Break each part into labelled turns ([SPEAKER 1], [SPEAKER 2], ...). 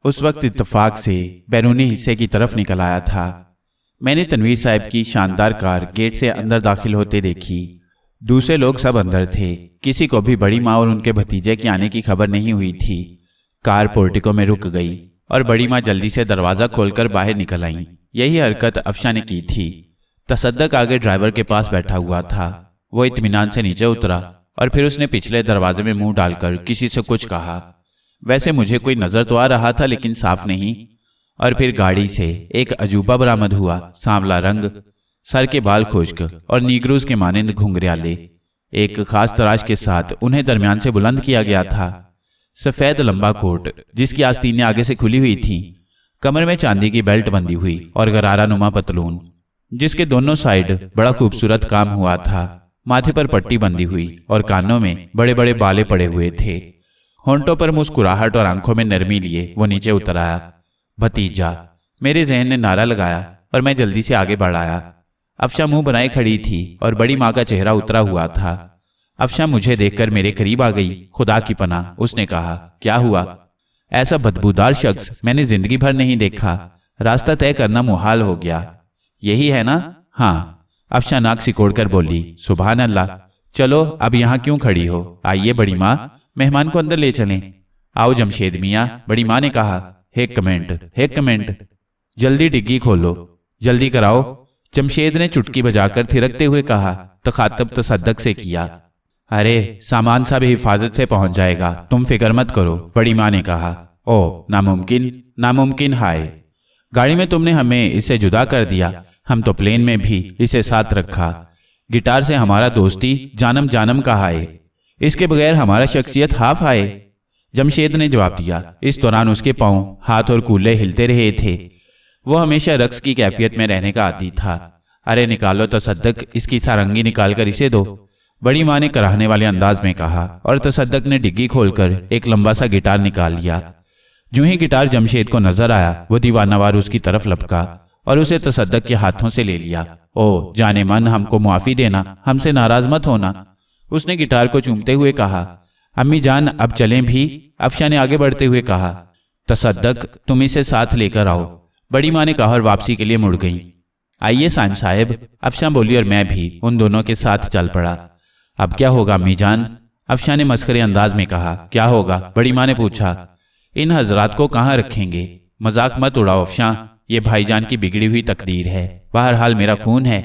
[SPEAKER 1] उस वक्त इत्तेफाक से बैरूनी हिस्से की तरफ निकल आया था। मैंने तनवीर साहब की शानदार कार गेट से अंदर दाखिल होते देखी। दूसरे लोग सब अंदर थे। किसी को भी बड़ी माँ और उनके भतीजे के आने की खबर नहीं हुई थी। कार पोर्टिको में रुक गई और बड़ी माँ जल्दी से दरवाज़ा खोलकर बाहर निकल आईं। यही हरकत अफशा ने की थी। तसद्दक आगे ड्राइवर के पास बैठा हुआ था। वो इत्मीनान से नीचे उतरा और फिर उसने पिछले दरवाजे में मुंह डालकर किसी से कुछ कहा। वैसे मुझे कोई नजर तो आ रहा था लेकिन साफ नहीं। और फिर गाड़ी से एक अजूबा बरामद हुआ। सांवला रंग, सर के बाल खुश्क और नीग्रूज के मानिंद घुंघराले। एक खास तराश के साथ उन्हें दरमियान से बुलंद किया गया था। सफेद लंबा कोट जिसकी आस्तीनें आगे से खुली हुई थीं, कमर में चांदी की बेल्ट बंधी हुई और गरारा नुमा पतलून जिसके दोनों साइड बड़ा खूबसूरत काम हुआ था। माथे पर पट्टी बंधी हुई और कानों में बड़े बड़े बाले पड़े हुए थे। होंठों पर मुस्कुराहट और आंखों में नरमी लिए वो नीचे उतर आया। भतीजा, मेरे जहन ने नारा लगाया और मैं जल्दी से आगे बढ़ आया। अफशा मुंह बनाए खड़ी थी और बड़ी माँ का चेहरा उतरा हुआ था। अफशा मुझे देखकर मेरे करीब आ गई। खुदा की पनाह, उसने कहा, क्या हुआ? ऐसा बदबूदार शख्स मैंने जिंदगी भर नहीं देखा। रास्ता तय करना मुहाल हो गया। यही है ना? हाँ। अफशा नाक सिकोड़कर बोली, सुभान अल्लाह। चलो अब यहाँ क्यों खड़ी हो? आइए बड़ी माँ, मेहमान को अंदर ले चलें। आओ जमशेद मियाँ, बड़ी माँ ने कहा। एक कमेंट, जल्दी डिग्गी खोलो, जल्दी कराओ। जमशेद ने चुटकी बजाकर थिरकते हुए कहा। तखातब तसद्दक से किया। अरे सामान सब हिफाजत से पहुंच जाएगा, तुम फिक्र मत करो, बड़ी माँ ने कहा। ओ नामुमकिन हाय, गाड़ी में तुमने हमें इससे जुदा कर दिया। हम तो प्लेन में भी इसे साथ रखा। गिटार से हमारा दोस्ती जानम कहा है। इसके बगैर हमारा शख्सियत हाफ आए। जमशेद ने जवाब दिया। इस दौरान उसके पांव, हाथ और कूल्हे हिलते रहे थे। वो हमेशा रक्स की कैफियत में रहने का आदी था। अरे निकालो तसद्दक, इसकी सारंगी निकाल कर इसे दो, बड़ी माँ ने कराहने वाले अंदाज में कहा। और तसद्दक ने डिग्गी खोलकर एक लंबा सा गिटार निकाल लिया। जो ही गिटार जमशेद को नजर आया, वो दीवानावार उसकी तरफ लपका और उसे तसद्दक के हाथों से ले लिया। ओ जाने मन, हमको मुआफी देना, हमसे नाराज मत होना, उसने गिटार को चूमते हुए कहा। अम्मी जान अब चलें भी? अफशा ने आगे बढ़ते हुए कहा। तसद्दक तुम इसे साथ लेकर आओ, बड़ी माँ ने कहा और वापसी के लिए मुड़ गई। आइए साइम साहब, अफशा बोली और मैं भी उन दोनों के साथ चल पड़ा। अब क्या होगा अम्मी जान? अफशा ने मस्करे अंदाज में कहा। क्या होगा? बड़ी माँ ने पूछा। इन हजरात को कहाँ रखेंगे? मजाक मत उड़ाओ अफशा, ये भाईजान की बिगड़ी हुई तकदीर है। बहरहाल मेरा खून है,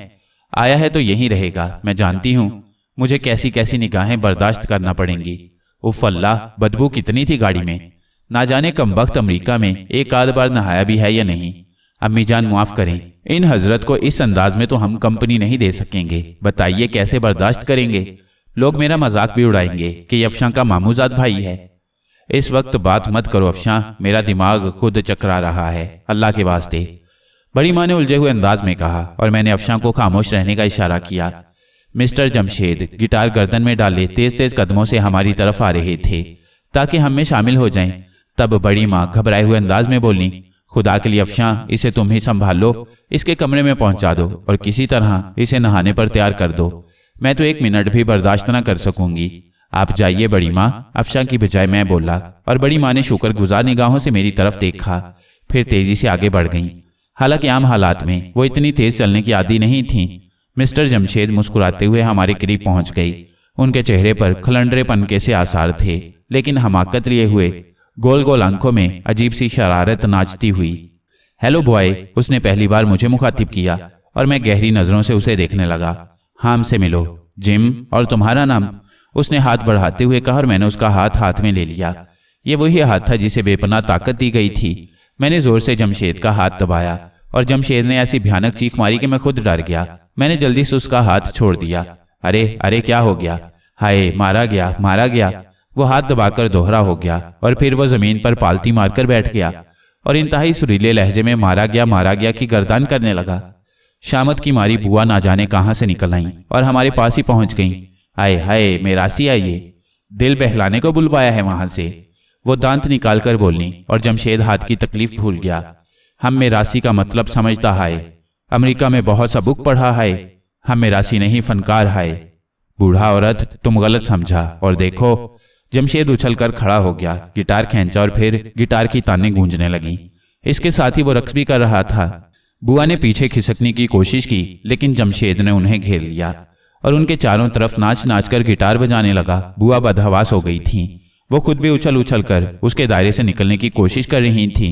[SPEAKER 1] आया है तो यहीं रहेगा। मैं जानती हूँ मुझे कैसी कैसी निगाहें बर्दाश्त करना पड़ेंगी। उफ अल्लाह, बदबू कितनी थी गाड़ी में। ना जाने कमबख्त अमेरिका में एक आध बार नहाया भी है या नहीं। अम्मी जान माफ करें, इन हजरत को इस अंदाज में तो हम कंपनी नहीं दे सकेंगे। बताइए कैसे बर्दाश्त करेंगे? लोग मेरा मजाक भी उड़ाएंगे कि ये अफशा का मामूजाद भाई है। इस वक्त बात मत करो अफशा, मेरा दिमाग खुद चकरा रहा है, अल्लाह के वास्ते, बड़ी माँ ने उलझे हुए अंदाज में कहा। और मैंने अफशा को खामोश रहने का इशारा किया। मिस्टर जमशेद गिटार गर्दन में डाले तेज तेज कदमों से हमारी तरफ आ रहे थे ताकि हम में शामिल हो जाएं। तब बड़ी माँ घबराए हुए अंदाज में बोली, खुदा के लिए अफशा, इसे तुम ही संभाल लो, इसके कमरे में पहुंचा दो और किसी तरह इसे नहाने पर तैयार कर दो। मैं तो 1 मिनट भी बर्दाश्त न कर सकूंगी। आप जाइए बड़ी माँ, अफशा की बजाय मैं बोला। और बड़ी माँ ने शुक्रगुजार निगाहों से मेरी तरफ देखा, फिर तेजी से आगे बढ़ गईं। हालांकि आम हालात में वो इतनी तेज चलने की आदी नहीं थीं। मिस्टर जमशेद मुस्कुराते हुए हमारे करीब पहुंच गई। उनके चेहरे पर खलंडरे पनके से आसार थे, लेकिन हमाकत लिए हुए गोल गोल आंखों में अजीब सी शरारत नाचती हुई। हेलो बॉय, उसने पहली बार मुझे मुखातिब किया और मैं गहरी नजरों से उसे देखने लगा। हाँ, हमसे मिलो। जिम, और तुम्हारा नाम? उसने हाथ बढ़ाते हुए कहा और मैंने उसका हाथ में ले लिया। ये वही हाथ था जिसे बेपनाह ताकत दी गई थी। मैंने जोर से जमशेद का हाथ दबाया और जमशेद ने ऐसी भयानक चीख मारी कि मैं खुद डर गया। मैंने जल्दी से उसका हाथ छोड़ दिया। अरे क्या हो गया? हाय, मारा गया। वो हाथ दबाकर दोहरा हो गया और फिर वो जमीन पर पालती मारकर बैठ गया और इंतहाई सुरीले लहजे में मारा गया की गर्दान करने लगा। शामत की मारी बुआ ना जाने कहां से निकल आई और हमारे पास ही पहुंच गईं। आए हाय, मेरासी आइए, दिल बहलाने को बुलवाया है वहां से, वो दांत निकाल कर बोली। और जमशेद हाथ की तकलीफ भूल गया। हम मेरासी का मतलब समझता है, अमेरिका में बहुत सबक पढ़ा है। हम मेरासी नहीं, फनकार है। बूढ़ा औरत, तुम गलत समझा। और देखो, जमशेद उछलकर खड़ा हो गया, गिटार खींचा और फिर गिटार की तानें गूंजने लगीं। इसके साथ ही वो रक्स भी कर रहा था। बुआ ने पीछे खिसकने की कोशिश की, लेकिन जमशेद ने उन्हें घेर लिया और उनके चारों तरफ नाच नाच कर गिटार बजाने लगा। बुआ बदहवास हो गई थी। वो खुद भी उछल उछल कर उसके दायरे से निकलने की कोशिश कर रही थी,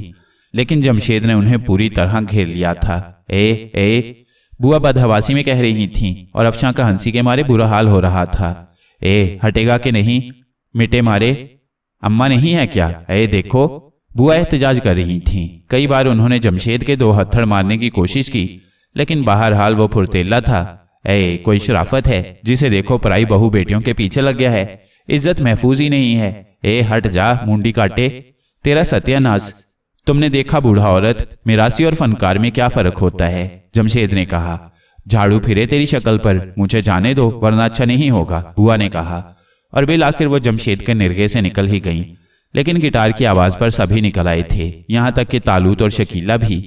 [SPEAKER 1] लेकिन जमशेद ने उन्हें पूरी तरह घेर लिया था। ए बुआ बदहवासी में कह रही थी और अफशां का हंसी के मारे बुरा हाल हो रहा था। हटेगा कि नहीं, मिटे मारे, अम्मा नहीं है क्या? देखो, बुआ एहतजाज कर रही थीं। कई बार उन्होंने जमशेद के 2 हत्थड़ मारने की कोशिश की, लेकिन बहरहाल वो फुर्तेला था। कोई शराफत है, जिसे देखो पराई बहू बेटियों के पीछे लग गया है, इज्जत महफूज ही नहीं है। हट जा मुंडी काटे, तेरा सत्यानाश। तुमने देखा बूढ़ा औरत, मिरासी और फनकार में क्या फर्क होता है? जमशेद ने कहा। झाड़ू फिरे तेरी शक्ल पर, मुझे जाने दो वरना अच्छा नहीं होगा, बुआ ने कहा। और बिल आखिर वो जमशेद के निर्गे से निकल ही गईं। लेकिन गिटार की आवाज पर सभी निकल आए थे, यहां तक कि तालूत और शकीला भी।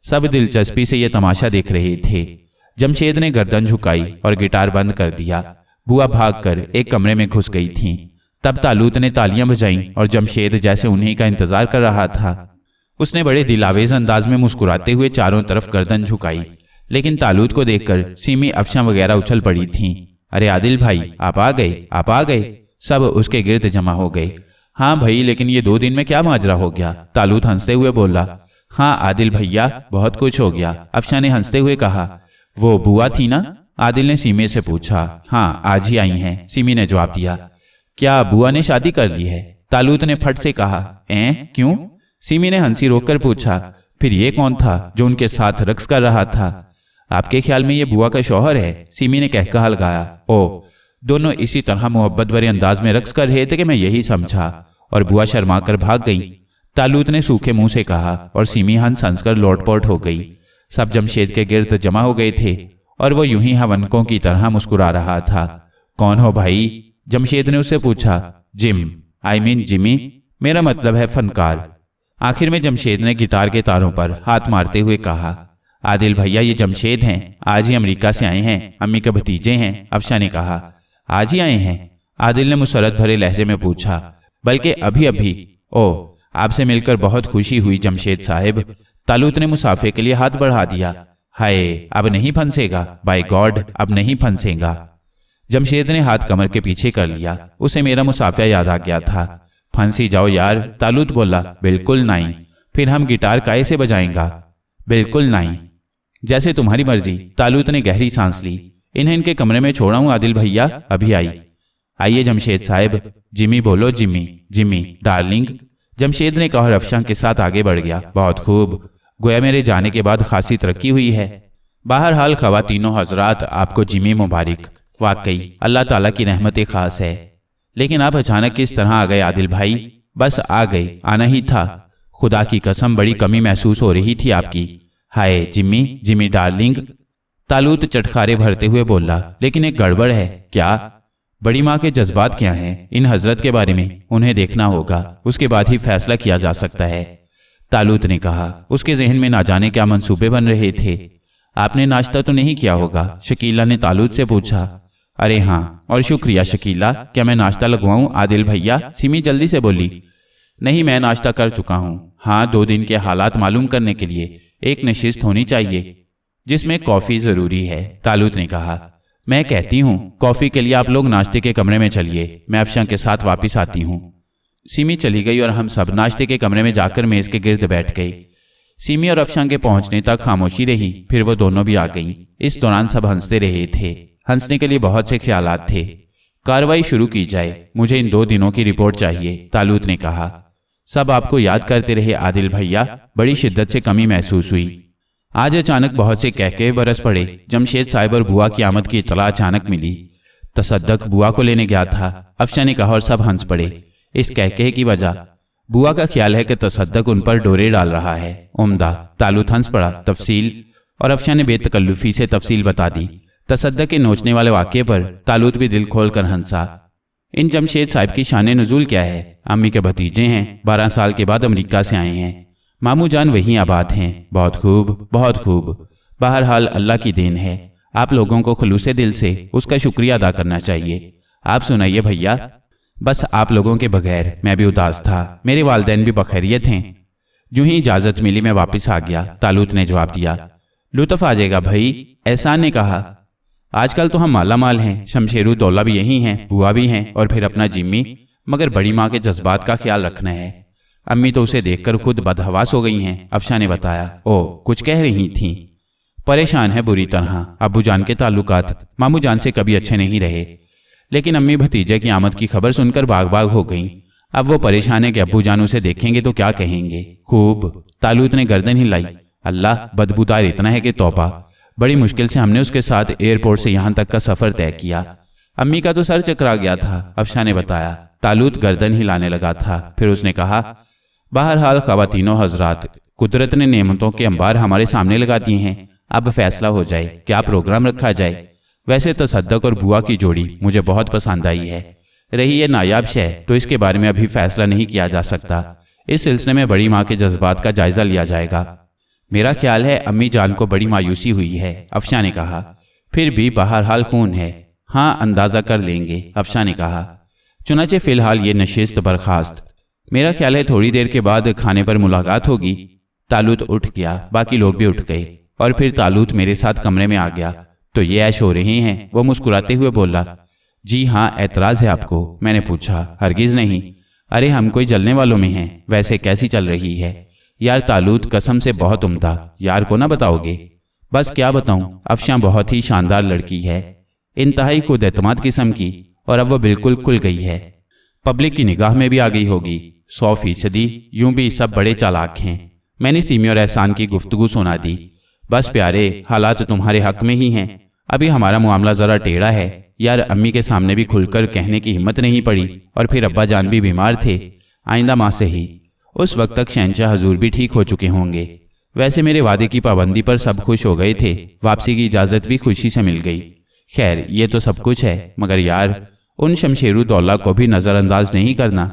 [SPEAKER 1] सब दिलचस्पी से यह तमाशा देख रहे थे। जमशेद ने गर्दन झुकाई और गिटार बंद कर दिया। बुआ भागकर एक कमरे में घुस गई थी। तब तालूत ने तालियां बजाईं और जमशेद जैसे उन्हीं का इंतजार कर रहा था। उसने बड़े दिलावेज अंदाज में मुस्कुराते हुए चारों तरफ गर्दन झुकाई, लेकिन तालूत को देखकर सीमी, अफशां वगैरह उछल पड़ी थीं। अरे आदिल भाई, आप आ गए। सब उसके गिर्द जमा हो गए। हाँ भाई, लेकिन ये 2 दिन में क्या माजरा हो गया? तालूत हंसते हुए बोला। हाँ आदिल भैया, बहुत कुछ हो गया, अफशां ने हंसते हुए कहा। वो बुआ थी ना? आदिल ने सीमी से पूछा। हाँ, आज ही आई हैं, सीमी ने जवाब दिया। क्या बुआ ने शादी कर ली है? तालूत ने फट से कहा। क्यों? सीमी ने हंसी रोककर पूछा। फिर ये कौन था जो उनके साथ रक्स कर रहा था? आपके ख्याल में ये बुआ का शौहर है? सीमी ने कहकर लगाया। दोनों इसी तरह मोहब्बत भरे अंदाज में रक्स कर रहे थे कि मैं यही समझा, और बुआ शर्मा कर भाग गई। तालूत ने सूखे मुंह से कहा और सीमी हंस हंस कर लोटपोट हो गई। सब जमशेद के गिर्द जमा हो गए थे और वो यूं ही हवनकों की तरह मुस्कुरा रहा था। कौन हो भाई? जमशेद ने उससे पूछा। जिमी, मेरा मतलब है फनकार। आखिर में जमशेद ने गिटार के तारों पर हाथ मारते हुए कहा। आदिल भैया, ये जमशेद हैं, आज ही अमेरिका से आए हैं, अम्मी के भतीजे हैं, अफशां ने कहा। आज ही आए हैं? आदिल ने मुसरत भरे लहजे में पूछा। बल्कि अभी। आपसे मिलकर बहुत खुशी हुई जमशेद साहिब। तालूत ने मुसाफे के लिए हाथ बढ़ा दिया। हाय, अब नहीं फंसेगा, बाय गॉड, अब नहीं फंसेगा। जमशेद ने हाथ कमर के पीछे कर लिया। उसे मेरा मुसाफिया याद आ गया था। फंसी जाओ यार, तालूत बोला। बिल्कुल नहीं। फिर हम गिटार काहे से बजाएंगा? बिल्कुल नहीं। जैसे तुम्हारी मर्जी। तालूत ने गहरी सांस ली। इन्हें इनके कमरे में छोड़ा हूं आदिल भैया, अभी आइए जमशेद साहिब। जिमी बोलो, जिमी डार्लिंग। जमशेद ने कहा और अफशां के साथ आगे बढ़ गया। बहुत खूब, गोया मेरे जाने के बाद खासी तरक्की हुई है। बहरहाल खवातीनों हजरात, आपको जिमी मुबारक। वाकई अल्लाह ताला की रहमत खास है। लेकिन आप अचानक किस तरह आ गए आदिल भाई? बस आ गए, आना ही था। खुदा की कसम, बड़ी कमी महसूस हो रही थी आपकी। हाय जिमी डार्लिंग। तालूत चटखारे भरते हुए बोला। लेकिन एक गड़बड़ है। क्या? बड़ी माँ के जज्बात क्या हैं? इन हजरत के बारे में उन्हें देखना होगा, उसके बाद ही फैसला किया जा सकता है, तालूत ने कहा। उसके जहन में ना जाने क्या मंसूबे बन रहे थे। आपने नाश्ता तो नहीं किया होगा? शकीला ने तालूत से पूछा। अरे हाँ, और शुक्रिया शकीला। क्या मैं नाश्ता लगवाऊं आदिल भैया? सिमी जल्दी से बोली। नहीं, मैं नाश्ता कर चुका हूं। हाँ, 2 दिन के हालात मालूम करने के लिए एक नशिस्त होनी चाहिए जिसमें कॉफी जरूरी है, तालूत ने कहा। मैं कहती हूँ कॉफी के लिए आप लोग नाश्ते के कमरे में चलिए, मैं अफशां के साथ वापस आती हूँ। सिमी चली गई और हम सब नाश्ते के कमरे में जाकर मेज के गिर्द बैठ गए। सिमी और अफशां के पहुंचने तक खामोशी रही, फिर वो दोनों भी आ गईं। इस दौरान सब हंसते रहे थे। हंसने के लिए बहुत से ख्यालात थे। कार्रवाई शुरू की जाए, मुझे इन 2 दिनों की रिपोर्ट चाहिए, तालूत ने कहा। सब आपको याद करते रहे आदिल भैया, बड़ी शिद्दत से कमी महसूस हुई। आज अचानक बहुत से कहके बरस पड़े। जमशेद साहिब और बुआ की आमद की इतला अचानक मिली। तसद्दक बुआ को लेने गया था, अफशां ने कहा और सब हंस पड़े। इस कहके की वजह? बुआ का ख्याल है कि तसद्दक उन पर डोरे डाल रहा है। उम्दा। तालूत हंस पड़ा। तफसील? और अफशां ने बेतकल्लुफी से तफसील बता दी। तसद्दक के नोचने वाले वाक़े पर तालूत भी दिल खोल कर हंसा। इन जमशेद साहिब की शान नुज़ूल क्या है? अम्मी के भतीजे हैं, 12 साल के बाद अमेरिका से आए हैं। मामू जान वहीं आबाद हैं। बहुत खूब, बहुत खूब। बहरहाल अल्लाह की देन है। आप लोगों को खुलूसे दिल से उसका शुक्रिया अदा करना चाहिए। आप सुनाइए भैया। बस आप लोगों के बगैर मैं भी उदास था। मेरे वालिदैन भी बखैरियत हैं। जो ही इजाज़त मिली मैं वापस आ गया। तालूत ने जवाब दिया। लुत्फ आ जाएगा भाई, एहसान ने कहा। आजकल तो हम माला माल हैं, शमशेरू दौला भी यही हैं, बुआ भी हैं और फिर अपना जिम्मी, मगर बड़ी माँ के जज्बात का ख्याल रखना है। अम्मी तो उसे देखकर खुद बदहवास हो गई हैं, अफशा ने बताया। ओ, कुछ कह रही थीं? परेशान है बुरी तरह। अब्बू जान के ताल्लुकात मामू जान से कभी अच्छे नहीं रहे, लेकिन अम्मी भतीजे की आमद की खबर सुनकर बाग बाग हो गईं। अब वो परेशान है कि अब्बू जान उसे देखेंगे तो क्या कहेंगे। खूब। तालूत ने गर्दन हिलाई। अल्लाह, बदबूदार इतना है कि तौबा। बड़ी मुश्किल से हमने उसके साथ एयरपोर्ट से यहाँ तक का सफर तय किया। अम्मी का तो सर चकरा गया था, अफशा ने बताया। तालूत गर्दन हिलाने लगा था। फिर उसने कहा, बहरहाल ख्वातीनो हजरात, कुदरत ने नेमतों के अंबार हमारे सामने लगा दिए हैं। अब फैसला हो जाए, क्या प्रोग्राम रखा जाए। वैसे तसद्दक और बुआ की जोड़ी मुझे बहुत पसंद आई है। रही ये नायाब शय तो इसके बारे में अभी फैसला नहीं किया जा सकता। इस सिलसिले में बड़ी माँ के जज्बात का जायजा लिया जाएगा। मेरा ख्याल है अम्मी जान को बड़ी मायूसी हुई है, अफशा ने कहा। फिर भी बहरहाल खून है। हाँ, अंदाजा कर लेंगे, अफशा ने कहा। चुनाचे फिलहाल ये नशिस्त बर्खास्त। मेरा ख्याल है थोड़ी देर के बाद खाने पर मुलाकात होगी। तालूत उठ गया, बाकी लोग भी उठ गए और फिर तालूत मेरे साथ कमरे में आ गया। तो ये ऐश हो रहे हैं? वो मुस्कुराते हुए बोला। जी हाँ, एतराज़ है आपको? मैंने पूछा। हरगिज़ नहीं। अरे हम कोई जलने वालों में हैं। वैसे कैसी चल रही है? यार तालूत, कसम से बहुत उम्दा। यार को ना बताओगे? बस क्या बताऊं, अफशा बहुत ही शानदार लड़की है, इंतहाई खुद एतमाद किस्म की, और अब वो बिल्कुल खुल गई है। पब्लिक की निगाह में भी आ गई होगी। 100%। यूं भी सब बड़े चालाक हैं। मैंने सीमी और एहसान की गुफ्तगू सुना दी। बस प्यारे, हालात तुम्हारे हक में ही हैं। अभी हमारा मामला ज़रा टेढ़ा है। यार अम्मी के सामने भी खुलकर कहने की हिम्मत नहीं पड़ी, और फिर अब्बा जान भी बीमार थे। आइंदा माह से ही। उस वक्त तक शहंशाह हजूर भी ठीक हो चुके होंगे। वैसे मेरे वादे की पाबंदी पर सब खुश हो गए थे। वापसी की इजाज़त भी खुशी से मिल गई। खैर, ये तो सब कुछ है, मगर यार उन शमशेरू दौला को भी नज़रअंदाज नहीं करना।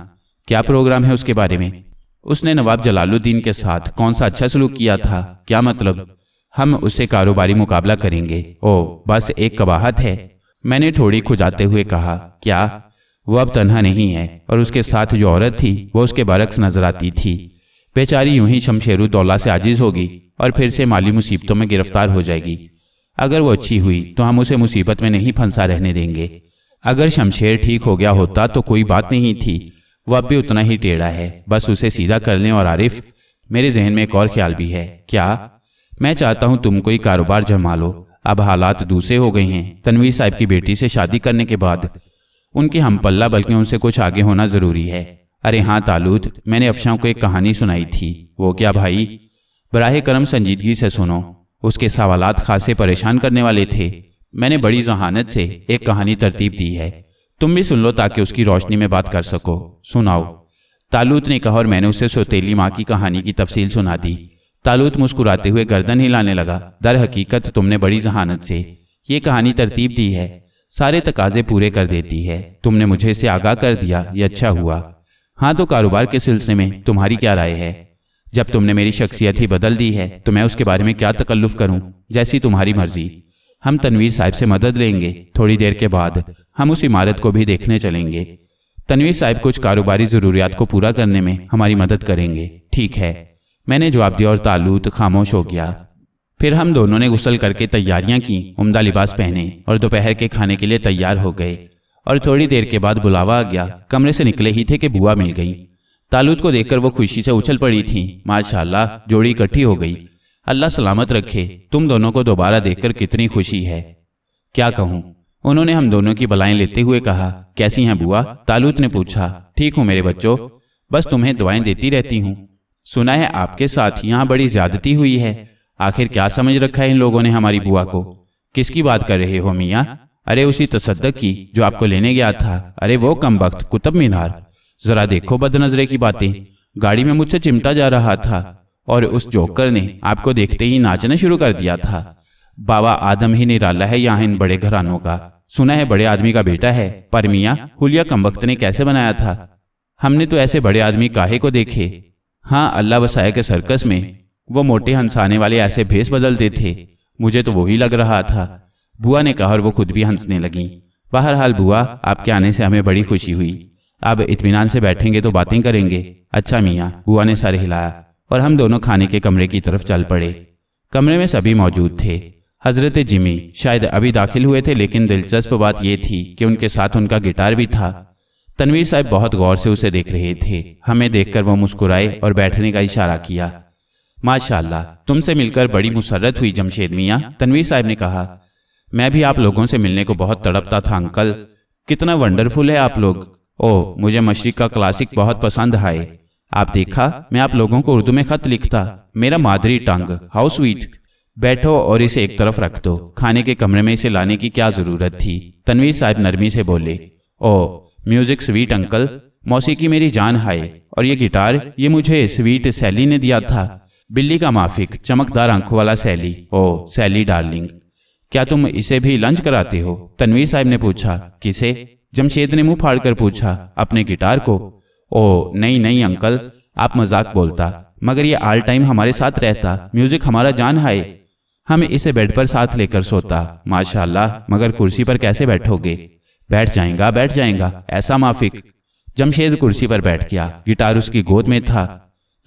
[SPEAKER 1] क्या प्रोग्राम है उसके बारे में? उसने नवाब जलालुद्दीन के साथ कौन सा अच्छा सलूक किया था? क्या मतलब? हम उससे कारोबारी मुकाबला करेंगे। ओह, बस एक कबाहत है, मैंने थोड़ी खुजाते हुए कहा। क्या? वो अब तन्हा नहीं है, और उसके साथ जो औरत थी वो उसके बरक्स नजर आती थी। बेचारी यूं ही शमशेरू दौला से आजिज होगी और फिर से माली मुसीबतों में गिरफ्तार हो जाएगी। अगर वो अच्छी हुई तो हम उसे मुसीबत में नहीं फंसा रहने देंगे। अगर शमशेर ठीक हो गया होता तो कोई बात नहीं थी। वो अब भी उतना ही टेढ़ा है, बस उसे सीधा कर लें। और आरिफ, मेरे जहन में एक और ख्याल भी है। क्या? मैं चाहता हूं तुम कोई कारोबार जमा लो। अब हालात दूसरे हो गए हैं। तनवीर साहब की बेटी से शादी करने के बाद उनके हम पल्ला बल्कि उनसे कुछ आगे होना जरूरी है। अरे हाँ तालूत, मैंने अफशा को एक कहानी सुनाई थी। वो क्या भाई? बराहे करम संजीदगी से सुनो। उसके सवालात खासे परेशान करने वाले थे। मैंने बड़ी जहानत से एक कहानी तरतीब दी है, तुम भी सुन लो ताकि उसकी रोशनी में बात कर सको। सुनाओ, तालूत ने कहा, और मैंने उसे सौतेली माँ की कहानी की तफसील सुना दी। तालूत मुस्कुराते हुए गर्दन हिलाने लगा। दर हकीकत तुमने बड़ी जहानत से ये कहानी तरतीब दी है, सारे तकाजे पूरे कर देती है। तुमने मुझे इसे आगाह कर दिया, ये अच्छा हुआ। हाँ, तो कारोबार के सिलसिले में तुम्हारी क्या राय है? जब तुमने मेरी शख्सियत ही बदल दी है तो मैं उसके बारे में क्या तकल्लुफ़ करूं? जैसी तुम्हारी मर्जी। हम तनवीर साहब से मदद लेंगे। थोड़ी देर के बाद हम उस इमारत को भी देखने चलेंगे। तनवीर साहब कुछ कारोबारी ज़रूरियात को पूरा करने में हमारी मदद करेंगे। ठीक है, मैंने जवाब दिया, और तालूत खामोश हो गया। फिर हम दोनों ने गुस्ल करके तैयारियां की, उम्दा लिबास पहने और दोपहर के खाने के लिए तैयार हो गए। और थोड़ी देर के बाद बुलावा आ गया। कमरे से निकले ही थे कि बुआ मिल गई। तालूत को देखकर वो खुशी से उछल पड़ी थी। माशाल्लाह, जोड़ी इकट्ठी हो गई। अल्लाह सलामत रखे। तुम दोनों को दोबारा देखकर कितनी खुशी है। क्या कहूँ, उन्होंने हम दोनों की बलाएं लेते हुए कहा। कैसी हैं बुआ? तालूत ने पूछा। ठीक हूँ मेरे बच्चों, बस तुम्हें दुआएं देती रहती हूँ। सुना है आपके साथ यहाँ बड़ी ज्यादती हुई है। आखिर क्या समझ रखा है इन लोगों ने हमारी बुआ को? किसकी बात कर रहे हो मियाँ? अरे उसी तसद्दक की जो आपको लेने गया था। अरे वो कमबख्त कुतुब मीनार। जरा देखो बदनजरे की बातें। गाड़ी में मुझसे चिमटा जा रहा था और उस जोकर ने आपको देखते ही नाचना शुरू कर दिया था। बाबा आदम ही निराला है यहाँ इन बड़े घरानों का। सुना है बड़े आदमी का बेटा है, पर मियाँ हुलिया कमबख्त ने कैसे बनाया था? हमने तो ऐसे बड़े आदमी काहे को देखे। हाँ, अल्लाह वसाया के सर्कस में वो मोटे हंसाने वाले ऐसे भेस बदलते थे, मुझे तो वही लग रहा था। बुआ ने कहा और वो खुद भी हंसने लगी। बहरहाल बुआ, आपके आने से हमें बड़ी खुशी हुई। अब इत्मीनान से बैठेंगे तो बातें करेंगे। अच्छा मियाँ, बुआ ने सर हिलाया और हम दोनों खाने के कमरे की तरफ चल पड़े। कमरे में सभी मौजूद थे। हजरत जिमी शायद अभी दाखिल हुए थे, लेकिन दिलचस्प बात यह थी कि उनके साथ उनका गिटार भी था। तनवीर साहब बहुत गौर से उसे देख रहे थे। हमें देखकर वो मुस्कुराए और बैठने का इशारा किया। माशाअल्लाह, तुमसे मिलकर बड़ी मुसर्रत हुई जमशेद मियाँ, तनवीर साहब ने कहा। मैं भी आप लोगों से मिलने को बहुत तड़पता था अंकल। कितना वंडरफुल है आप लोग। ओह, मुझे मशरिक का क्लासिक बहुत पसंद है। आप देखा, मैं आप लोगों को उर्दू में खत लिखता। मेरा मादरी टंग, हाउ स्वीट। बैठो और इसे एक तरफ रख दो। खाने के कमरे में इसे लाने की क्या जरूरत थी? तनवीर साहब नरमी से बोले। ओह, म्यूजिक स्वीट अंकल, मौसीकी मेरी जान है। और ये गिटार, ये मुझे स्वीट सैली ने दिया था। बिल्ली का माफिक, चमकदार आंखों वाला सैली। ओह सैली डार्लिंग, क्या तुम इसे भी लंच कराते हो? तनवीर साहब ने पूछा। किसे? जमशेद ने मुंह फाड़कर पूछा। अपने गिटार को। ओह नहीं नहीं अंकल, आप मजाक बोलता, मगर ये ऑल टाइम हमारे साथ रहता। म्यूजिक हमारा जान है। हम इसे बेड पर साथ लेकर सोता। माशाअल्लाह, मगर कुर्सी पर कैसे बैठोगे? बैठ जाएगा ऐसा माफिक। जमशेद कुर्सी पर बैठ गया। गिटार उसकी गोद में था,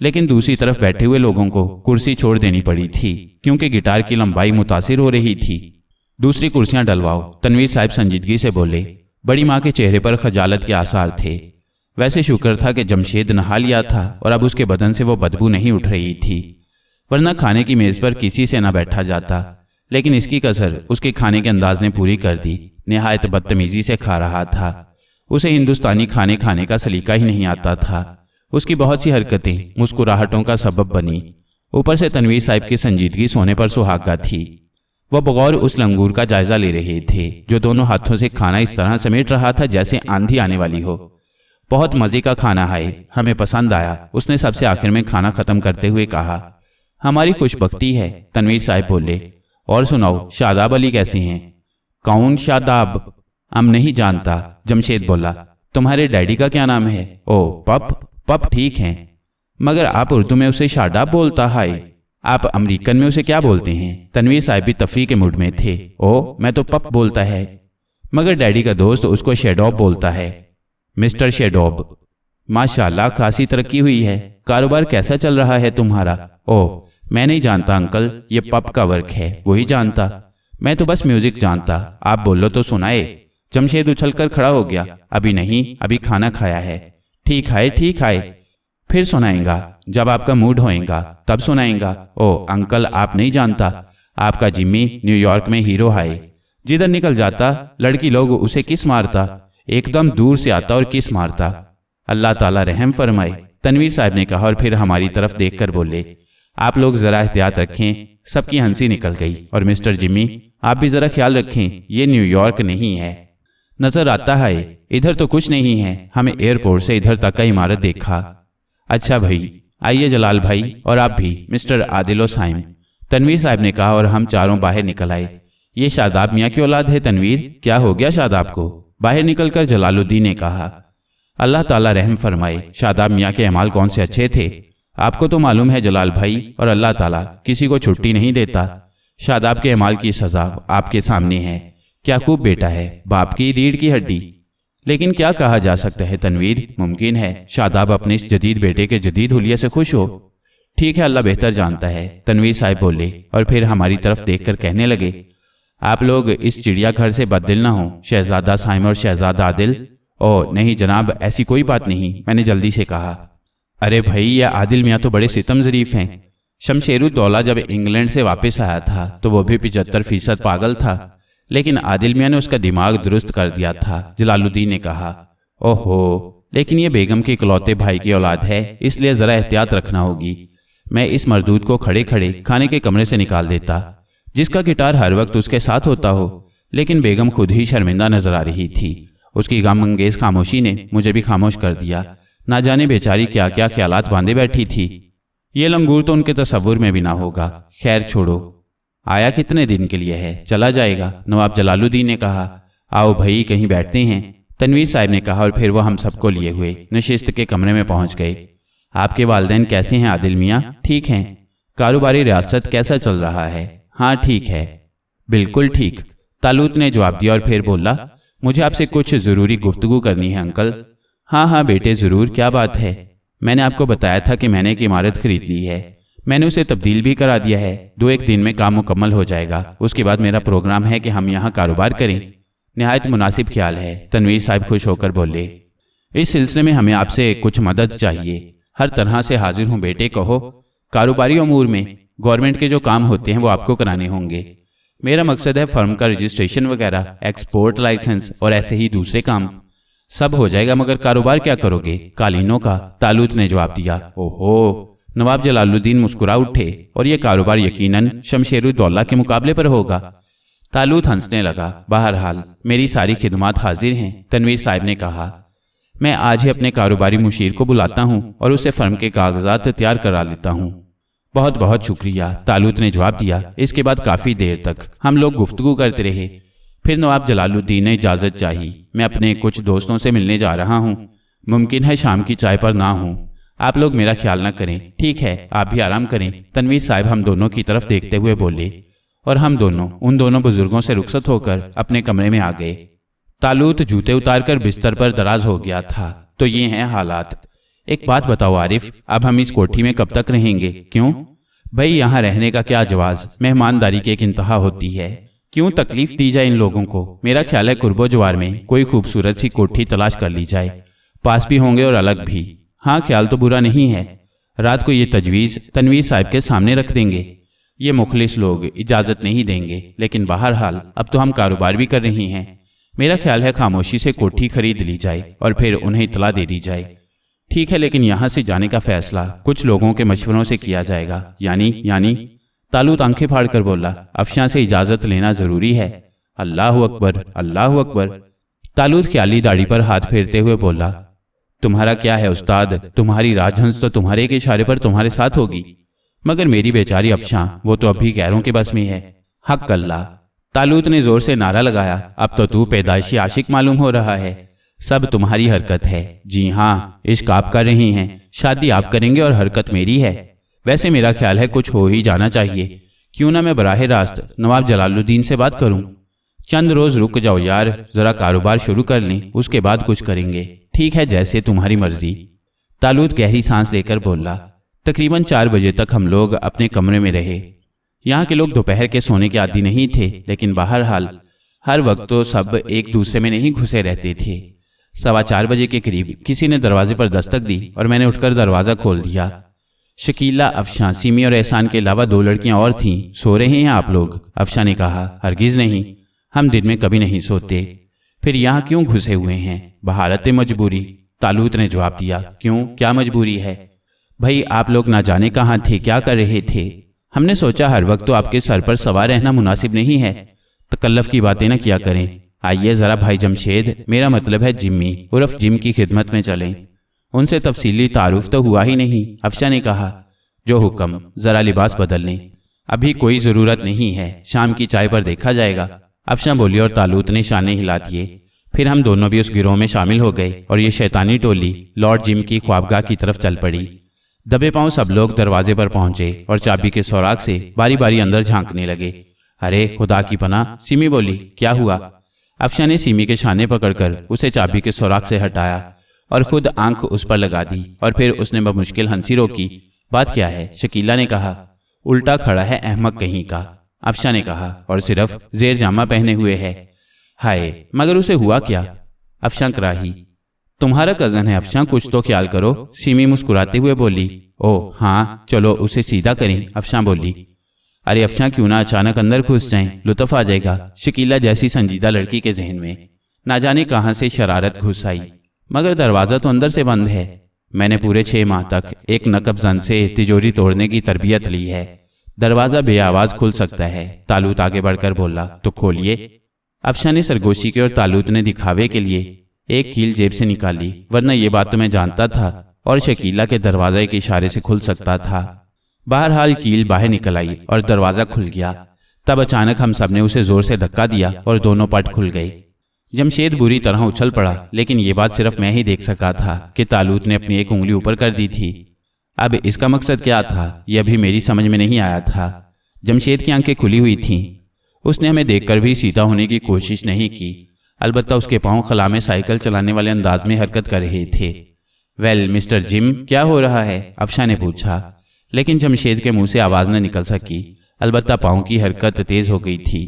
[SPEAKER 1] लेकिन दूसरी तरफ बैठे हुए लोगों को कुर्सी छोड़ देनी पड़ी थी, क्योंकि गिटार की लंबाई मुतासिर हो रही थी। दूसरी कुर्सियां डलवाओ, तनवीर साहब संजीदगी से बोले। बड़ी माँ के चेहरे पर खजालत के आसार थे। वैसे शुक्र था कि जमशेद नहा लिया था और अब उसके बदन से वो बदबू नहीं उठ रही थी, वरना खाने की मेज पर किसी से न बैठा जाता। लेकिन इसकी कसर उसके खाने के अंदाज ने पूरी कर दी। निहायत बदतमीजी से खा रहा था। उसे हिंदुस्तानी खाने खाने का सलीका ही नहीं आता था। उसकी बहुत सी हरकतें मुस्कुराहटों का सबब बनी। ऊपर से तनवीर साहब की संजीदगी सोने पर सुहागा थी। वह बगौर उस लंगूर का जायजा ले रहे थे, जो दोनों हाथों से खाना इस तरह समेट रहा था जैसे आंधी आने वाली हो। बहुत मजे का खाना है, हमें पसंद आया, उसने सबसे आखिर में खाना खत्म करते हुए कहा। हमारी खुशबख्ती है, तनवीर साहब बोले। और सुनाओ, शादाब अली कैसे हैं? कौन शादाब? हम नहीं जानता, जमशेद बोला। तुम्हारे डैडी का क्या नाम है? ओ पप ठीक हैं, मगर आप उर्दू में उसे शादाब बोलता है। आप अमेरिकन में उसे क्या बोलते हैं? तनवीर साहब भी तफरी के मूड में थे। ओ मैं तो पप बोलता है, मगर डैडी का दोस्त उसको शेडोब बोलता है। मिस्टर शेडोब। माशाल्लाह, खासी तरक्की हुई है। कारोबार कैसा चल रहा है तुम्हारा? ओह मैं नहीं जानता अंकल, ये पप का वर्क है, वही जानता। मैं तो बस म्यूजिक जानता। आप बोलो तो सुनाए। जमशेद उछलकर खड़ा हो गया। अभी नहीं, अभी खाना खाया है। ठीक है, फिर सुनाएगा, जब आपका मूड होएगा तब सुनाएगा। ओ अंकल, आप नहीं जानता, आपका जिम्मी न्यूयॉर्क में हीरो है। जिधर निकल जाता लड़की लोग उसे किस मारता, एकदम दूर से आता और किस मारता। अल्लाह ताला रहम फरमाए, तनवीर साहब ने कहा और फिर हमारी तरफ देखकर बोले। आप लोग जरा एहतियात रखें। सबकी हंसी निकल गई। और मिस्टर जिम्मी, आप भी जरा ख्याल रखें, ये न्यूयॉर्क नहीं है। नजर आता है, इधर तो कुछ नहीं है। हमें एयरपोर्ट से इधर तक का इमारत देखा। अच्छा भाई, आइए जलाल भाई, और आप भी मिस्टर आदिल साइम, तनवीर साहब ने कहा और हम चारों बाहर निकल आए। ये शादाब मियाँ की औलाद है तनवीर, क्या हो गया शादाब को? बाहर निकलकर जलालुद्दीन ने कहा। अल्लाह ताला रहम फरमाए, शादाब मियाँ के अमाल कौन से अच्छे थे। आपको तो मालूम है जलाल भाई, और अल्लाह ताला किसी को छुट्टी नहीं देता। शादाब के अमाल की सजा आपके सामने है। क्या खूब बेटा है, बाप की रीढ़ की हड्डी। लेकिन क्या कहा जा सकता है तनवीर, मुमकिन है शादाब अपने इस जदीद बेटे के जदीद हुलिये से खुश हो। ठीक है, अल्लाह बेहतर जानता है, तनवीर साहब बोले और फिर हमारी तरफ देखकर कहने लगे। आप लोग इस चिड़ियाघर से बददिल ना हो, शहजादा साइम और शहजादा आदिल। ओ नहीं जनाब, ऐसी कोई बात नहीं, मैंने जल्दी से कहा। अरे भाई, यह आदिल मियाँ तो बड़े सितम ज़रीफ हैं। शमशेरुद्दौला जब इंग्लैंड से वापस आया था तो वो भी 75% पागल था, लेकिन आदिल मियाँ ने उसका दिमाग दुरुस्त कर दिया था, जलालुद्दीन ने कहा। ओहो, लेकिन ये बेगम के इकलौते भाई की औलाद है, इसलिए ज़रा एहतियात रखना होगी। मैं इस मरदूद को खड़े खड़े खाने के कमरे से निकाल देता, जिसका गिटार हर वक्त उसके साथ होता हो। लेकिन बेगम खुद ही शर्मिंदा नजर आ रही थी। उसकी गमअंगेज खामोशी ने मुझे भी खामोश कर दिया। ना जाने बेचारी क्या क्या ख्यालात बांधे बैठी थी। ये लंगूर तो उनके तसव्वुर में भी ना होगा। खैर छोड़ो, आया कितने दिन के लिए है, चला जाएगा, नवाब जलालुद्दीन ने कहा। आओ भाई, कहीं बैठते हैं, तनवीर साहब ने कहा और फिर वो हम सबको लिए हुए नशिस्त के कमरे में पहुंच गए। आपके वालिदैन कैसे हैं आदिल मियाँ? ठीक हैं। कारोबारी रियासत कैसा चल रहा है? हाँ ठीक है, बिल्कुल ठीक, तालूत ने जवाब दिया और फिर बोला। मुझे आपसे कुछ ज़रूरी गुफ्तगू करनी है अंकल। हाँ हाँ बेटे ज़रूर, क्या बात है? मैंने आपको बताया था कि मैंने एक इमारत खरीद ली है। मैंने उसे तब्दील भी करा दिया है। 2-1 दिन में काम मुकम्मल हो जाएगा। उसके बाद मेरा प्रोग्राम है कि हम यहाँ कारोबार करें। निहायत मुनासिब ख्याल है, तनवीर साहब खुश होकर बोले। इस सिलसिले में हमें आपसे कुछ मदद चाहिए। हर तरह से हाजिर हूँ बेटे, कहो। कारोबारी अमूर में गवर्नमेंट के जो काम होते हैं वो आपको कराने होंगे। मेरा मकसद है फर्म का रजिस्ट्रेशन वगैरह, एक्सपोर्ट लाइसेंस और ऐसे ही दूसरे काम। सब हो जाएगा, मगर कारोबार क्या करोगे? कालीनों का, तालूत ने जवाब दिया। ओहो! नवाब जलालुद्दीन मुस्कुरा उठे। और ये कारोबार यकीनन शमशेरुद्दौला के मुकाबले पर होगा। तालूत हंसने लगा। बहरहाल मेरी सारी खिदमात हाजिर हैं, तनवीर साहब ने कहा। मैं आज ही अपने कारोबारी मुशीर को बुलाता हूँ और उसे फर्म के कागजात तैयार करा लेता हूँ। बहुत बहुत शुक्रिया, तालूत ने जवाब दिया। इसके बाद काफ़ी देर तक हम लोग गुफ्तगू करते रहे। फिर नवाब जलालुद्दीन ने इजाज़त चाही। मैं अपने कुछ दोस्तों से मिलने जा रहा हूँ। मुमकिन है शाम की चाय पर ना हूँ। आप लोग मेरा ख्याल न करें। ठीक है, आप भी आराम करें, तनवीर साहब हम दोनों की तरफ देखते हुए बोले। और हम दोनों उन दोनों बुजुर्गों से रुखसत होकर अपने कमरे में आ गए। तालूत जूते उतारकर बिस्तर पर दराज हो गया था। तो ये हैं हालात। एक बात बताओ आरिफ, अब हम इस कोठी में कब तक रहेंगे? क्यों भाई, यहाँ रहने का क्या जवाज? मेहमानदारी की एक इंतहा होती है। क्यों तकलीफ दी जाए इन लोगों को? मेरा ख्याल है कुर्बो जवार में कोई खूबसूरत सी कोठी तलाश कर ली जाए। पास भी होंगे और अलग भी। हाँ, ख्याल तो बुरा नहीं है। रात को ये तजवीज़ तनवीर साहब के सामने रख देंगे। ये मुखलिस लोग इजाज़त नहीं देंगे, लेकिन बहरहाल अब तो हम कारोबार भी कर रही हैं। मेरा ख्याल है खामोशी से कोठी खरीद ली जाए और फिर उन्हें इतला दे दी जाए। ठीक है, लेकिन यहाँ से जाने का फैसला कुछ लोगों के मशवरों से किया जाएगा। यानी तालूत आंखें फाड़ कर बोला। अफशां से इजाज़त लेना ज़रूरी है। अल्लाहु अकबर, अल्लाहु अकबर। तालूत ख्याली दाढ़ी पर हाथ फेरते हुए बोला। तुम्हारा क्या है उस्ताद, तुम्हारी राजहंस तो तुम्हारे के इशारे पर तुम्हारे साथ होगी, मगर मेरी बेचारी अफशां, वो तो अभी गैरों के बस में है। हक अल्लाह। तालूत ने जोर से नारा लगाया। अब तो तू पैदाइशी आशिक मालूम हो रहा है। सब तुम्हारी हरकत है। जी हाँ, इश्क आप कर रही हैं, शादी आप करेंगे और हरकत मेरी है। वैसे मेरा ख्याल है कुछ हो ही जाना चाहिए। क्यों ना मैं बराह रास्त नवाब जलालुद्दीन से बात करूं? चंद रोज रुक जाओ यार, जरा कारोबार शुरू कर लें, उसके बाद कुछ करेंगे। ठीक है, जैसे तुम्हारी मर्जी। तालूत गहरी सांस लेकर बोला। तकरीबन 4 बजे तक हम लोग अपने कमरे में रहे। यहाँ के लोग दोपहर के सोने के आदी नहीं थे, लेकिन बहरहाल हर वक्त तो सब एक दूसरे में नहीं घुसे रहते थे। 4:15 बजे के करीब किसी ने दरवाजे पर दस्तक दी और मैंने उठकर दरवाज़ा खोल दिया। शकीला, अफशां, सिमी और एहसान के अलावा 2 लड़कियां और थीं। सो रहे हैं आप लोग? अफशां ने कहा। हरगिज़ नहीं, हम दिन में कभी नहीं सोते। फिर यहाँ क्यों घुसे हुए हैं? बहालत मजबूरी, तालूत ने जवाब दिया। क्यों, क्या मजबूरी है? भाई, आप लोग ना जाने कहाँ थे, क्या कर रहे थे। हमने सोचा हर वक्त तो आपके सर पर सवार रहना मुनासिब नहीं है। तकल्लफ की बातें ना किया करें। आइए ज़रा भाई जमशेद, मेरा मतलब है जिम्मी उर्फ जिम की खिदमत में चलें। उनसे तफसीली तारुफ तो हुआ ही नहीं। अफशां ने कहा। जो हुक्म, ज़रा लिबास बदल लें। अभी कोई ज़रूरत नहीं है, शाम की चाय पर देखा जाएगा। अफशां बोली और तालूत ने शाने हिला दिए। फिर हम दोनों भी उस गिरोह में शामिल हो गए और ये शैतानी टोली लॉर्ड जिम की ख्वाबगाह की तरफ चल पड़ी। दबे पांव सब लोग दरवाजे पर पहुंचे और चाबी के सुराग से बारी बारी अंदर झांकने लगे। अरे खुदा की पनाह, सिमी बोली। क्या हुआ? अफशां ने सिमी के शाने पकड़कर उसे चाबी के सुराग से हटाया और खुद आंख उस पर लगा दी और फिर उसने बमुश्किल हंसी रोकी। बात क्या है? शकीला ने कहा। उल्टा खड़ा है अहमक कहीं का, अफशां ने कहा, और सिर्फ जेर जामा पहने हुए है। हाय, मगर उसे हुआ क्या? अफशां कराही। तुम्हारा कजन है अफशां, कुछ तो ख्याल करो। सिमी मुस्कुराते हुए बोली। ओह हाँ, चलो उसे सीधा करें, अफशां बोली। अरे अफशां, क्यों ना अचानक अंदर घुस जाएं, लुत्फ आ जाएगा। शकीला जैसी संजीदा लड़की के जहन में ना जाने कहां से शरारत घुस आई। मगर दरवाज़ा तो अंदर से बंद है। मैंने पूरे 6 माह तक एक नकब जन से तिजोरी तोड़ने की तरबियत ली है। दरवाज़ा बेआवाज़ खुल सकता है। तालूत आगे बढ़कर बोला। तो खोलिए। अफशां ने सरगोशी की और तालूत ने दिखावे के लिए एक कील जेब से निकाली, वरना ये बात तो मैं जानता था और शकीला के दरवाजे के इशारे से खुल सकता था। बहरहाल कील बाहर निकल आई और दरवाज़ा खुल गया। तब अचानक हम सब ने उसे जोर से धक्का दिया और दोनों पट खुल गए। जमशेद बुरी तरह उछल पड़ा, लेकिन ये बात सिर्फ मैं ही देख सका था कि तालूत ने अपनी एक उंगली ऊपर कर दी थी। अब इसका मकसद क्या था, यह अभी मेरी समझ में नहीं आया था। जमशेद की आंखें खुली हुई थीं। उसने हमें देखकर भी सीधा होने की कोशिश नहीं की। अलबत्ता उसके पांव खला में साइकिल चलाने वाले अंदाज में हरकत कर रहे थे। वेल मिस्टर जिम, क्या हो रहा है? अफशा ने पूछा, लेकिन जमशेद के मुंह से आवाज़ न निकल सकी। अलबत्ता पाँव की हरकत तेज हो गई थी।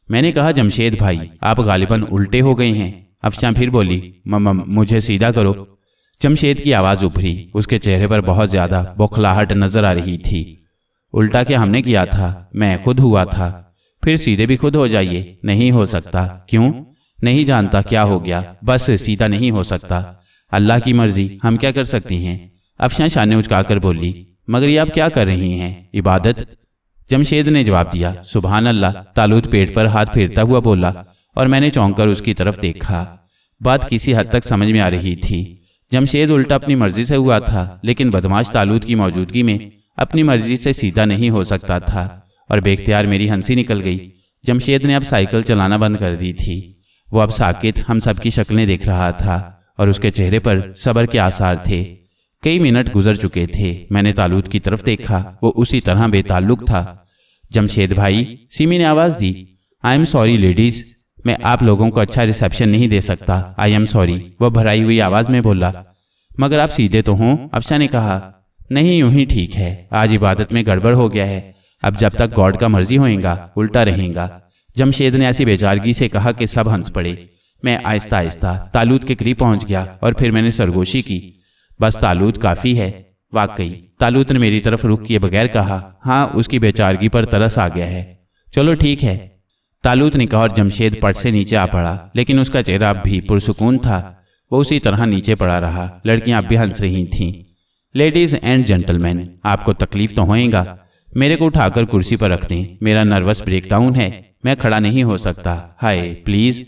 [SPEAKER 1] मैंने कहा, जमशेद भाई, आप गालिबन उल्टे हो गए हैं। अफशा फिर बोली, मुझे सीधा करो। जमशेद की आवाज़ उभरी। उसके चेहरे पर बहुत ज़्यादा बौखलाहट नजर आ रही थी। उल्टा क्या हमने किया था? मैं खुद हुआ था। फिर सीधे भी खुद हो जाइए। नहीं हो सकता। क्यों? नहीं जानता क्या हो गया, बस सीधा नहीं हो सकता। अल्लाह की मर्जी, हम क्या कर सकती हैं? अफशा शाने उचकाकर बोली, मगर ये आप क्या कर रही हैं? इबादत। जमशेद ने जवाब दिया, सुबहान अल्लाह। तालूत पेट पर हाथ फेरता हुआ बोला और मैंने चौंक कर उसकी तरफ देखा। बात किसी हद तक समझ में आ रही थी। जमशेद उल्टा अपनी मर्जी से हुआ था, लेकिन बदमाश तालूत की मौजूदगी में अपनी मर्जी से सीधा नहीं हो सकता था। और बेख्तियार मेरी हंसी निकल गई। जमशेद ने अब साइकिल चलाना बंद कर दी थी। वो अब साकित हम सब की शक्लें देख रहा था और उसके चेहरे पर सब्र के आसार थे। कई मिनट गुजर चुके थे। मैंने तालूत की तरफ देखा। वो उसी तरह बेताल्लुक था। जमशेद भाई, सिमी ने आवाज़ दी, आई एम सॉरी लेडीज, मैं आप लोगों को अच्छा रिसेप्शन नहीं दे सकता। आई एम सॉरी, वह भराई हुई आवाज़ में बोला। मगर आप सीधे तो हों? अफशा ने कहा। नहीं, यूं ही ठीक है। आज इबादत में गड़बड़ हो गया है। अब जब तक गॉड का मर्जी होएगा उल्टा रहेगा। जमशेद ने ऐसी बेचारगी से कहा कि सब हंस पड़े। मैं आहिस्ता आहिस्ता तालूत के करीब पहुंच गया और फिर मैंने सरगोशी की, बस तालूत काफ़ी है। वाकई तालूत ने मेरी तरफ रुख किए बगैर कहा, हाँ, उसकी बेचारगी पर तरस आ गया है। चलो ठीक है, तालूत ने कहा और जमशेद पट से नीचे आ पड़ा। लेकिन उसका चेहरा अब भी पुरसुकून था। वो उसी तरह नीचे पड़ा रहा। लड़कियां अब भी हंस रही थीं। लेडीज एंड जेंटलमैन, आपको तकलीफ तो होएगा। मेरे को उठाकर कुर्सी पर रख दें। मेरा नर्वस ब्रेकडाउन है, मैं खड़ा नहीं हो सकता। हाय प्लीज,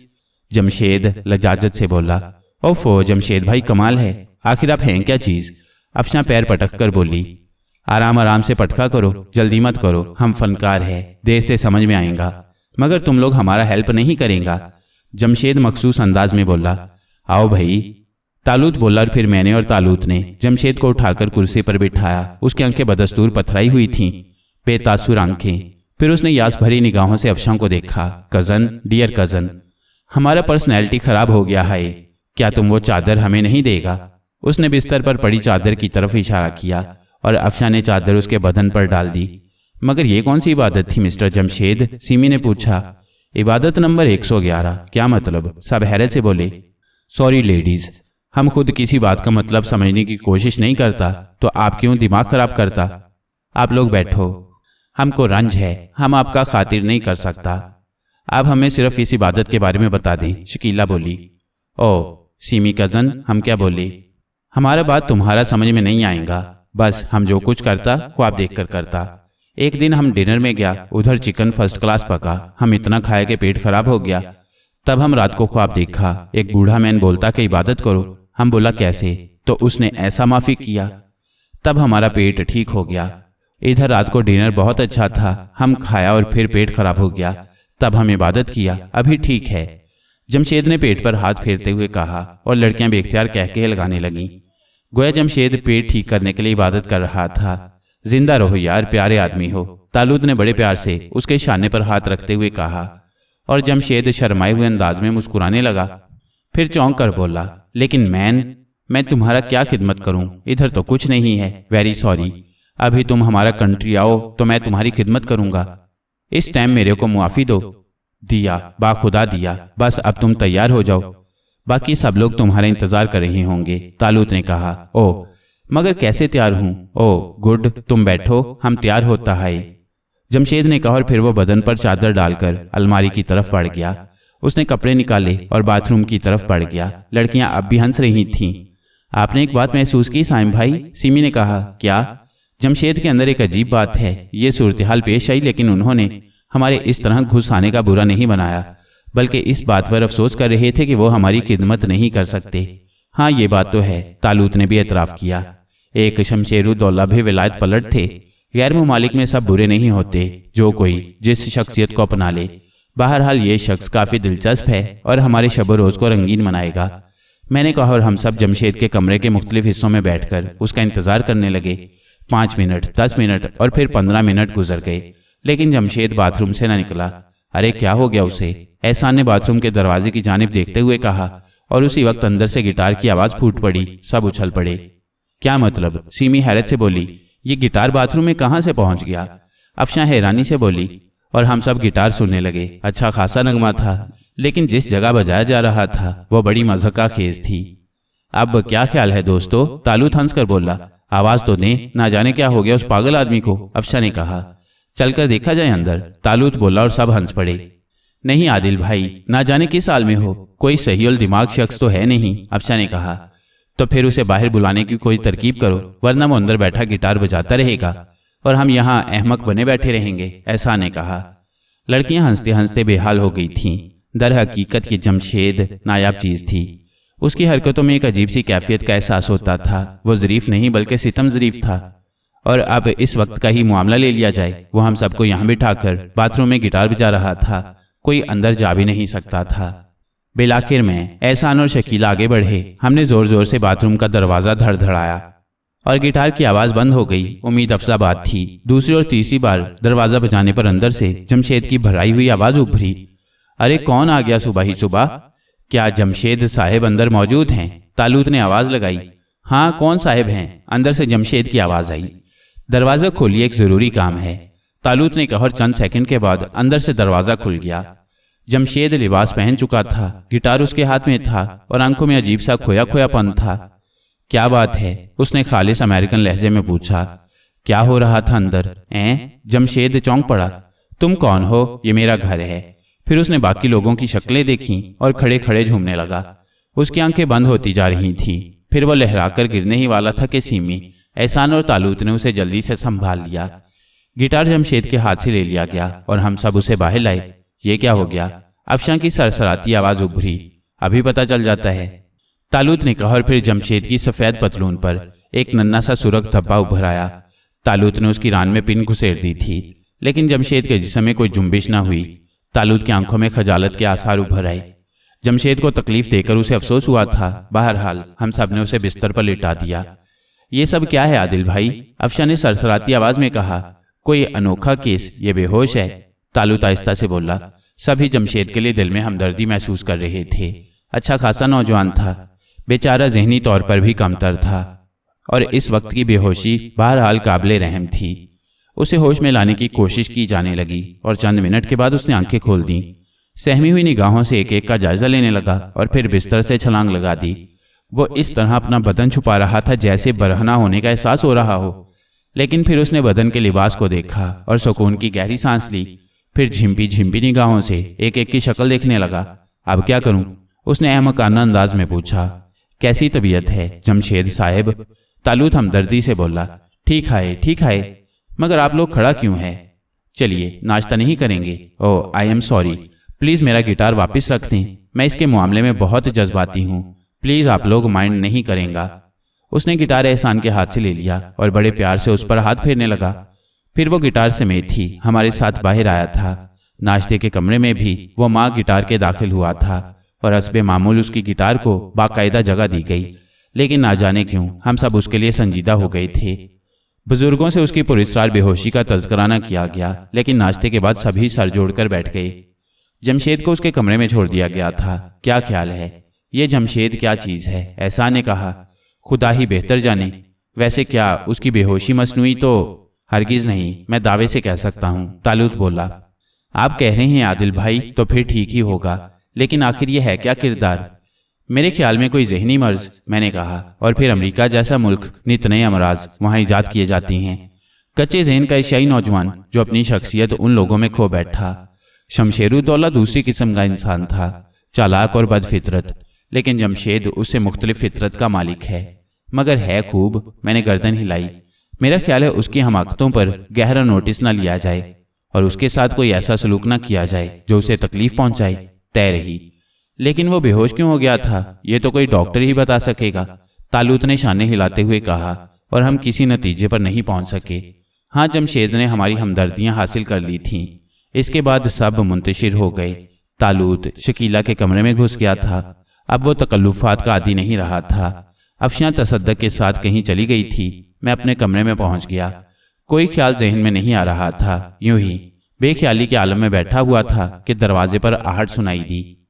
[SPEAKER 1] जमशेद लजाजत से बोला। ओफो जमशेद भाई, कमाल है, आखिर आप हैं क्या चीज? अफशा पैर पटक कर बोली, आराम आराम से पटका करो, जल्दी मत करो, हम फनकार है, देर से समझ में आएगा। मगर तुम लोग हमारा हेल्प नहीं करेंगा। जमशेद मखसूस अंदाज में बोला। आओ भाई, तालूत बोला और फिर मैंने और तालूत ने जमशेद को उठाकर कुर्सी पर बिठाया। उसकी आंखें बदस्तूर पथराई हुई थीं, बेतासुर आंखें। फिर उसने यास भरी निगाहों से अफशा को देखा। कजन, डियर कजन, हमारा पर्सनैलिटी खराब हो गया है, क्या तुम वो चादर हमें नहीं देगा? उसने बिस्तर पर पड़ी चादर की तरफ इशारा किया और अफशा ने चादर उसके बदन पर डाल दी। मगर ये कौन सी इबादत थी मिस्टर जमशेद? सिमी ने पूछा। इबादत नंबर 111। क्या मतलब? सब हैरत से बोले। सॉरी लेडीज, हम खुद किसी बात का मतलब समझने की कोशिश नहीं करता तो आप क्यों दिमाग खराब करता? आप लोग बैठो, हमको रंज है, हम आपका खातिर नहीं कर सकता। आप हमें सिर्फ इस इबादत के बारे में बता दें, शकीला बोली। ओ सीमी कजन, हम क्या बोले? हमारा बात तुम्हारा समझ में नहीं आएगा। बस हम जो कुछ करता ख्वाब देख कर करता। एक दिन हम डिनर में गया, उधर चिकन फर्स्ट क्लास पका, हम इतना खाए कि पेट खराब हो गया। तब हम रात को ख्वाब देखा, एक बूढ़ा मैन बोलता कि इबादत करो। हम बोला कैसे? तो उसने ऐसा माफी किया, तब हमारा पेट ठीक हो गया। इधर रात को डिनर बहुत अच्छा था, हम खाया और फिर पेट खराब हो गया, तब हम इबादत किया, अभी ठीक है। जमशेद ने पेट पर हाथ फेरते हुए कहा और लड़कियां बेख्तियार कह के लगाने लगीं। गोया जमशेद पेट ठीक करने के लिए इबादत कर रहा था। जिंदा रहो यार, प्यारे आदमी हो, तालूत ने बड़े प्यार से उसके शाने पर हाथ रखते हुए कहा और जमशेद शर्माए हुए अंदाज में मुस्कुराने लगा। फिर चौंक कर बोला, लेकिन मैं तुम्हारा क्या खिदमत करूं? इधर तो कुछ नहीं है। वेरी सॉरी, अभी तुम हमारा कंट्री आओ तो मैं तुम्हारी खिदमत करूंगा। इस टाइम मेरे को मुआफी दो। दिया, बाखुदा दिया, बस अब तुम तैयार हो जाओ, बाकी सब लोग तुम्हारा इंतजार कर रहे होंगे। तालूत ने कहा। ओ मगर कैसे तैयार हूं? ओ गुड, तुम बैठो, हम तैयार होता है, जमशेद ने कहा और फिर वो बदन पर चादर डालकर अलमारी की तरफ बढ़ गया। उसने कपड़े निकाले और बाथरूम की तरफ बढ़ गया। लड़कियां अब भी हंस रही थीं। आपने एक बात महसूस की साइम भाई? सिमी ने कहा। क्या? जमशेद के अंदर एक अजीब बात है। ये सूरत हाल पेश आई, लेकिन उन्होंने हमारे इस तरह घुस आने का बुरा नहीं बनाया, बल्कि इस बात पर अफसोस कर रहे थे कि वो हमारी खिदमत नहीं कर सकते। हाँ ये बात तो है, तालूत ने भी एतराफ़ किया। एक शमशेरुद्दौला भी विलायत पलट थे। गैर मुमालिक में सब बुरे नहीं होते, जो कोई जिस शख्सियत को अपना ले। बहरहाल ये शख्स काफ़ी दिलचस्प है और हमारे शब रोज़ को रंगीन बनाएगा, मैंने कहा और हम सब जमशेद के कमरे के मुख्तलिफ हिस्सों में बैठकर उसका इंतज़ार करने लगे। 5 मिनट, 10 मिनट और फिर 15 मिनट गुजर गए, लेकिन जमशेद बाथरूम से न निकला। अरे क्या हो गया उसे? एहसान ने बाथरूम के दरवाजे की जानिब देखते हुए कहा और उसी वक्त अंदर से गिटार की आवाज फूट पड़ी। सब उछल पड़े। क्या मतलब? सीमी हैरत से बोली। ये गिटार बाथरूम में कहां से पहुंच गया? अफशां हैरानी से बोली और हम सब गिटार सुनने लगे। अच्छा खासा नगमा था, लेकिन जिस जगह बजाया जा रहा था वो बड़ी मज़ाक़ खेज थी। अब क्या ख्याल है दोस्तों? तालूत हंस कर बोला। आवाज तो दे, ना जाने क्या हो गया उस पागल आदमी को, अफशां ने कहा। चलकर देखा जाए अंदर, तालूत बोला और सब हंस पड़े। नहीं आदिल भाई, ना जाने किस हाल में हो, कोई सही और दिमाग शख्स तो है नहीं, अफशां ने कहा। तो फिर उसे बाहर बुलाने की कोई तरकीब करो, वरना वो अंदर बैठा गिटार बजाता रहेगा और हम यहाँ अहमक बने बैठे रहेंगे, एहसान ने कहा। लड़कियां हंसते हंसते बेहाल हो गई थीं। दर हकीकत ये जमशेद नायाब चीज थी। उसकी हरकतों में एक अजीब सी कैफियत का एहसास होता था। वो ज़रीफ नहीं बल्कि सितम ज़रीफ था। और अब इस वक्त का ही मामला ले लिया जाए, वो हम सबको यहाँ बिठाकर बाथरूम में गिटार बजा रहा था। कोई अंदर जा भी नहीं सकता था। बिलाखिर में एहसान और शकीला आगे बढ़े। हमने जोर जोर से बाथरूम का दरवाज़ा धड़धड़ाया और गिटार की आवाज़ बंद हो गई। उम्मीद अफजा बात थी। दूसरी और तीसरी बार दरवाज़ा बजाने पर अंदर से जमशेद की भराई हुई आवाज़ उभरी। अरे कौन आ गया सुबह ही सुबह? क्या जमशेद साहिब अंदर मौजूद हैं? तालूत ने आवाज़ लगाई। हाँ, कौन साहिब हैं? अंदर से जमशेद की आवाज़ आई। दरवाज़ा खोलिए, एक ज़रूरी काम है, तालूत ने कहा और चंद सेकंड के बाद अंदर से दरवाज़ा खुल गया। जमशेद लिबास पहन चुका था, गिटार उसके हाथ में था और आंखों में अजीब सा खोया खोयापन था। क्या बात है? उसने खालिस अमेरिकन लहजे में पूछा। क्या हो रहा था अंदर? जमशेद चौंक पड़ा। तुम कौन हो? ये मेरा घर है। फिर उसने बाकी लोगों की शक्लें देखीं और खड़े खड़े झूमने लगा। उसकी आंखें बंद होती जा रही थीं। फिर वो लहराकर गिरने ही वाला था कि सीमी, एहसान और तालूत ने उसे जल्दी से संभाल लिया। गिटार जमशेद के हाथ से ले लिया गया और हम सब उसे बाहर लाए। ये क्या हो गया? अफशां की सरसराती आवाज उभरी। अभी पता चल जाता है, तालूत ने कहा और फिर जमशेद की सफेद पतलून पर एक नन्हा सा सुरख धब्बा उभर आया। तालूत ने उसकी रान में पिन घुसेड़ दी थी, लेकिन जमशेद के जिस्म में कोई जुम्बिश न हुई। तालूत की आंखों में खजालत के आसार उभर आए। जमशेद को तकलीफ देकर उसे अफसोस हुआ था। बहरहाल हम सब ने उसे बिस्तर पर लिटा दिया। ये सब क्या है आदिल भाई? अफशां ने सरसराती आवाज में कहा। कोई अनोखा केस, ये बेहोश है, तालूत आहिस्ता से बोला। सभी जमशेद के लिए दिल में हमदर्दी महसूस कर रहे थे। अच्छा खासा नौजवान था, बेचारा जहनी तौर पर भी कमतर था और इस वक्त की बेहोशी बहरहाल काबिले रहम थी। उसे होश में लाने की कोशिश की जाने लगी और चंद मिनट के बाद उसने आंखें खोल दी। सहमी हुई निगाहों से एक एक का जायजा लेने लगा और फिर बिस्तर से छलांग लगा दी। वो इस तरह अपना बदन छुपा रहा था जैसे बरहना होने का एहसास हो रहा हो। लेकिन फिर उसने बदन के लिबास को देखा और सुकून की गहरी सांस ली। फिर झिम्पी झिम्पी निगाहों से एक एक की शक्ल देखने लगा। अब क्या करूं? उसने अहमकाना अंदाज में पूछा। कैसी तबीयत है जमशेद साहिब? तालूत हमदर्दी से बोला। ठीक है, मगर आप लोग खड़ा क्यों है? चलिए नाश्ता नहीं करेंगे? ओह आई एम सॉरी, प्लीज़ मेरा गिटार वापस रख दें। मैं इसके मामले में बहुत जज्बाती हूँ, प्लीज़ आप लोग माइंड नहीं करेंगा। उसने गिटार एहसान के हाथ से ले लिया और बड़े प्यार से उस पर हाथ फेरने लगा। फिर वो गिटार समेत ही हमारे साथ बाहर आया था। नाश्ते के कमरे में भी वो माँ गिटार के दाखिल हुआ था और हस्बे मामूल उसकी गिटार को बाकायदा जगह दी गई। लेकिन ना जाने क्यों हम सब उसके लिए संजीदा हो गए थे। बुजुर्गों से उसकी पुरस्कार बेहोशी का तज़किरा न किया गया, लेकिन नाश्ते के बाद सभी सर जोड़कर बैठ गए। जमशेद को उसके कमरे में छोड़ दिया गया था। क्या ख्याल है, ये जमशेद क्या चीज़ है? एहसान ने कहा। खुदा ही बेहतर जाने। वैसे क्या उसकी बेहोशी मसनूई? तो हरगिज़ नहीं, मैं दावे से कह सकता हूँ, तालूत बोला। आप कह रहे हैं आदिल भाई, तो फिर ठीक ही होगा, लेकिन आखिर ये है क्या किरदार? मेरे ख्याल में कोई जहनी मर्ज, मैंने कहा। और फिर अमेरिका जैसा मुल्क, नित नए अमराज वहाँ ईजाद किए जाते हैं। कच्चे जहन का एशियाई नौजवान जो अपनी शख्सियत उन लोगों में खो बैठा। शमशेरुद्दौला दूसरी किस्म का इंसान था, चालाक और बदफितरत, लेकिन जमशेद उससे मुख्तलिफ फितरत का मालिक है। मगर है खूब। मैंने गर्दन हिलाई। मेरा ख्याल है उसकी हमाकतों पर गहरा नोटिस न लिया जाए और उसके साथ कोई ऐसा सलूक न किया जाए जो उसे तकलीफ पहुंचाए। तय रही। लेकिन वो बेहोश क्यों हो गया था, ये तो कोई डॉक्टर ही बता सकेगा, तालूत ने शाने हिलाते हुए कहा। और हम किसी नतीजे पर नहीं पहुंच सके। हाँ, जमशेद ने हमारी हमदर्दियां हासिल कर ली थीं। इसके बाद सब मुंतशिर हो गए। तालूत शकीला के कमरे में घुस गया था। अब वो तकल्लुफात का आदी नहीं रहा था। अफशां तसद्दक के साथ कहीं चली गई थी। मैं अपने कमरे में पहुंच गया। कोई ख्याल जहन में नहीं आ रहा था। यूं ही बेख्याली के आलम में बैठा हुआ था कि दरवाजे पर आहट सुनाई दी।